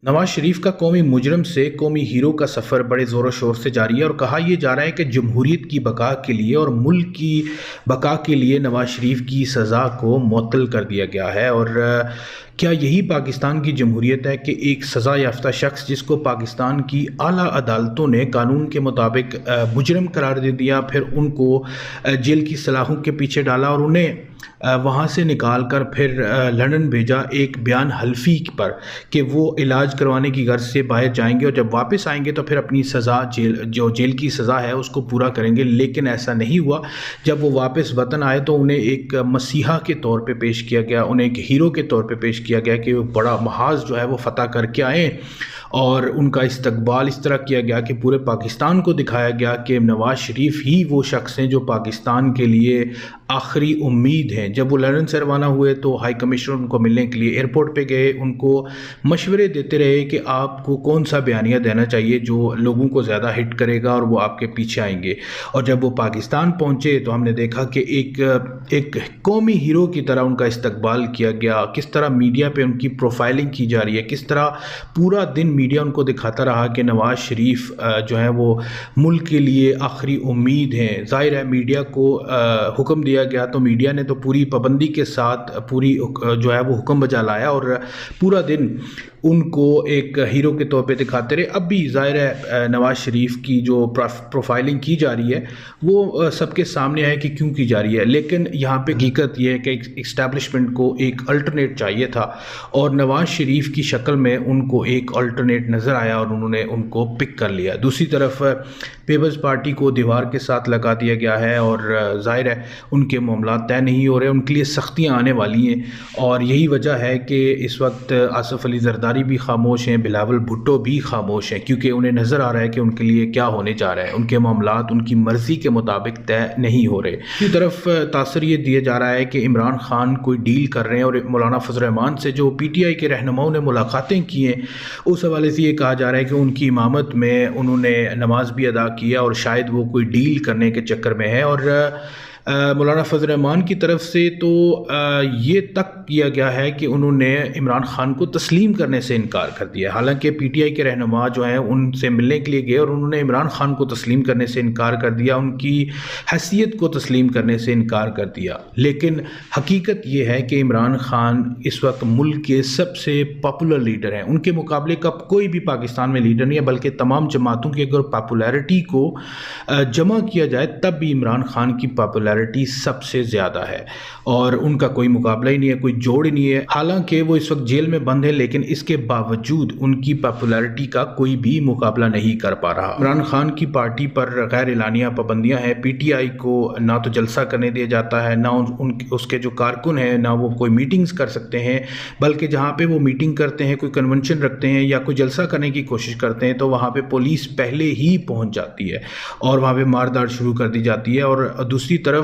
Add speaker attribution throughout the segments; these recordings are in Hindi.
Speaker 1: नवाज शरीफ का कौमी मुजरम से कौमी हीरो का सफ़र बड़े ज़ोर शोर से जारी है और कहा यह जा रहा है कि जमहूरियत की बका के लिए और मुल्क की बका के लिए नवाज शरीफ की सज़ा को मुअत्तल कर दिया गया है। और क्या यही पाकिस्तान की जमहूरियत है कि एक सज़ा याफ्ता शख्स जिसको पाकिस्तान की आला अदालतों ने कानून के मुताबिक मुजरम करार दे दिया, फिर उनको जेल की सलाखों के पीछे डाला और उन्हें वहाँ से निकाल कर फिर लंदन भेजा एक बयान हल्फी पर कि वो इलाज करवाने की गर्ज से बाहर जाएंगे और जब वापस आएंगे तो फिर अपनी सज़ा जेल की सज़ा है उसको पूरा करेंगे। लेकिन ऐसा नहीं हुआ। जब वो वापस वतन आए तो उन्हें एक मसीहा के तौर पे पेश किया गया, उन्हें एक हीरो के तौर पे पेश किया गया कि वो बड़ा महाज जो है वो फ़तह करके आए और उनका इस्तकबाल इस तरह किया गया कि पूरे पाकिस्तान को दिखाया गया कि नवाज शरीफ ही वो शख्स हैं जो पाकिस्तान के लिए आखिरी उम्मीद हैं। जब वो लंदन से रवाना हुए तो हाई कमिश्नर उनको मिलने के लिए एयरपोर्ट पे गए, उनको मशवरे देते रहे कि आपको कौन सा बयानिया देना चाहिए जो लोगों को ज़्यादा हिट करेगा और वो आपके पीछे आएंगे। और जब वो पाकिस्तान पहुँचे तो हमने देखा कि एक कौमी हीरो की तरह उनका इस्तकबाल किया गया, किस तरह मीडिया पे उनकी प्रोफाइलिंग की जा रही है, किस तरह पूरा दिन मीडिया उनको दिखाता रहा कि नवाज शरीफ जो है वो मुल्क के लिए आखिरी उम्मीद हैं। ज़ाहिर है मीडिया को हुक्म दिया गया तो मीडिया ने तो पूरी पाबंदी के साथ पूरी जो है वो हुक्म बजा लाया और पूरा दिन उनको एक हीरो के तौर पे दिखाते रहे। अब भी ज़ाहिर है नवाज शरीफ की जो प्रोफाइलिंग की जा रही है वो सबके सामने है कि क्यों की जा रही है, लेकिन यहाँ पे हकीकत ये है कि इस्टेब्लिशमेंट को एक अल्टरनेट चाहिए था और नवाज शरीफ की शक्ल में उनको एक अल्टरनेट नज़र आया और उन्होंने उनको पिक कर लिया। दूसरी तरफ पीपल्स पार्टी को दीवार के साथ लगा दिया गया है और ज़ाहिर है उनके मामला तय नहीं हो रहे, उनके लिए सख्तियाँ आने वाली हैं और यही वजह है कि इस वक्त आसिफ अली जरदारी भी खामोश हैं, बिलावल भुट्टो भी खामोश हैं, क्योंकि उन्हें नज़र आ रहा है कि उनके लिए क्या होने जा रहा है। उनके मामला उनकी मर्ज़ी के मुताबिक तय नहीं हो रहे। दूसरी तरफ तासर ये दिया जा रहा है कि इमरान खान कोई डील कर रहे हैं और मौलाना फजल रहमान से जो PTI के रहनुमाओं ने मुलाकातें की हैं उस हवाले से ये कहा जा रहा है कि उनकी इमामत में उन्होंने नमाज भी अदा किया और शायद वो कोई डील करने के चक्कर में है। और मौलाना फजल रहमान की तरफ से तो ये तक किया गया है कि उन्होंने इमरान खान को तस्लीम करने से इनकार कर दिया। हालांकि PTI के रहनुमा जो हैं उनसे मिलने के लिए गए और उन्होंने इमरान खान को तस्लीम करने से इनकार कर दिया, उनकी हैसियत को तस्लीम करने से इनकार कर दिया। लेकिन हकीकत ये है कि इमरान खान इस वक्त मुल्क के सबसे पॉपुलर लीडर हैं। उनके मुकाबले का कोई भी पाकिस्तान में लीडर नहीं है, बल्कि तमाम जमातों की अगर पॉपुलैरिटी को जमा किया जाए तब भी इमरान खान की पॉपुलैरिटी सबसे ज़्यादा है और उनका कोई मुकाबला ही नहीं है, कोई जोड़ ही नहीं है। हालांकि वो इस वक्त जेल में बंद है लेकिन इसके बावजूद उनकी पॉपुलैरिटी का कोई भी मुकाबला नहीं कर पा रहा। इमरान खान की पार्टी पर गैर एलानिया पाबंदियां हैं। PTI को ना तो जलसा करने दिया जाता है, ना उसके जो कारकुन हैं ना वो कोई मीटिंग्स कर सकते हैं, बल्कि जहाँ पे वो मीटिंग करते हैं, कोई कन्वेंशन रखते हैं या कोई जलसा करने की कोशिश करते हैं तो वहाँ पे पुलिस पहले ही पहुँच जाती है और वहाँ पे मारदार शुरू कर दी जाती है। और दूसरी तरफ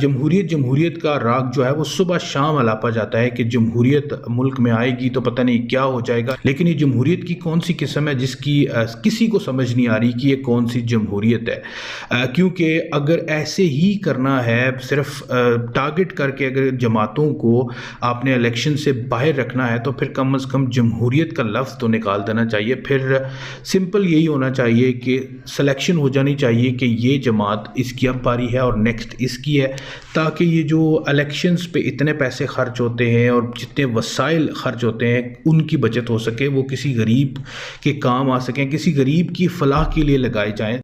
Speaker 1: जमहूरियत का राग जो है वो सुबह शाम अलापा जाता है कि जमहूरियत मुल्क में आएगी तो पता नहीं क्या हो जाएगा। लेकिन ये जमहूरियत की कौन सी किस्म है जिसकी किसी को समझ नहीं आ रही कि ये कौन सी जमहूरियत है, क्योंकि अगर ऐसे ही करना है सिर्फ टारगेट करके अगर जमातों को आपने इलेक्शन से बाहर रखना है तो फिर कम से कम जमहूरियत का लफ्ज़ तो निकाल देना चाहिए। फिर सिंपल यही होना चाहिए कि सिलेक्शन हो जानी चाहिए कि ये जमात इसकी अब पारी है और नेक्स्ट इसकी है, ताकि ये जो इलेक्शंस पे इतने पैसे खर्च होते हैं और जितने वसाइल खर्च होते हैं उनकी बचत हो सके, वो किसी गरीब के काम आ सकें, किसी गरीब की फलाह के लिए लगाए जाएं।